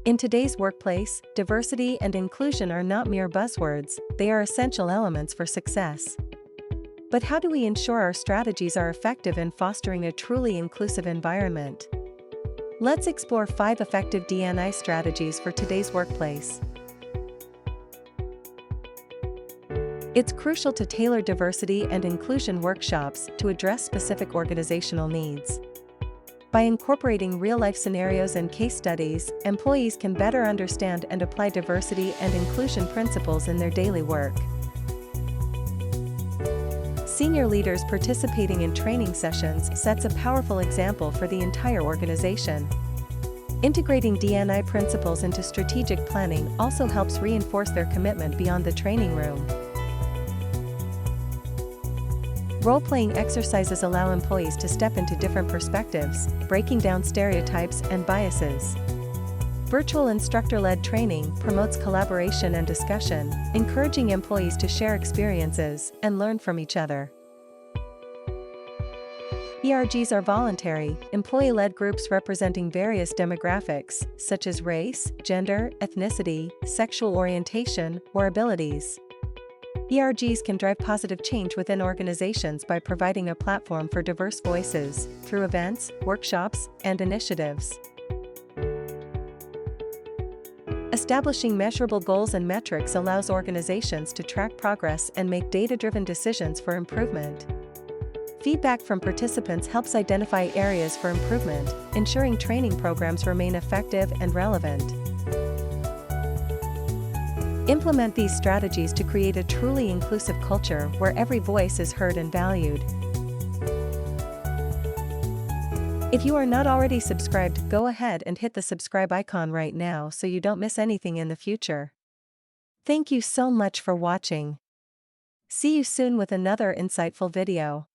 In today's workplace, diversity and inclusion are not mere buzzwords, they are essential elements for success. But how do we ensure our strategies are effective in fostering a truly inclusive environment? Let's explore 5 effective D&I strategies for today's workplace. It's crucial to tailor diversity and inclusion workshops to address specific organizational needs. By incorporating real-life scenarios and case studies, employees can better understand and apply diversity and inclusion principles in their daily work. Senior leaders participating in training sessions sets a powerful example for the entire organization. Integrating D&I principles into strategic planning also helps reinforce their commitment beyond the training room. Role-playing exercises allow employees to step into different perspectives, breaking down stereotypes and biases. Virtual instructor-led training promotes collaboration and discussion, encouraging employees to share experiences and learn from each other. ERGs are voluntary, employee-led groups representing various demographics, such as race, gender, ethnicity, sexual orientation, or abilities. ERGs can drive positive change within organizations by providing a platform for diverse voices, through events, workshops, and initiatives. Establishing measurable goals and metrics allows organizations to track progress and make data-driven decisions for improvement. Feedback from participants helps identify areas for improvement, ensuring training programs remain effective and relevant. Implement these strategies to create a truly inclusive culture where every voice is heard and valued. If you are not already subscribed, go ahead and hit the subscribe icon right now so you don't miss anything in the future. Thank you so much for watching. See you soon with another insightful video.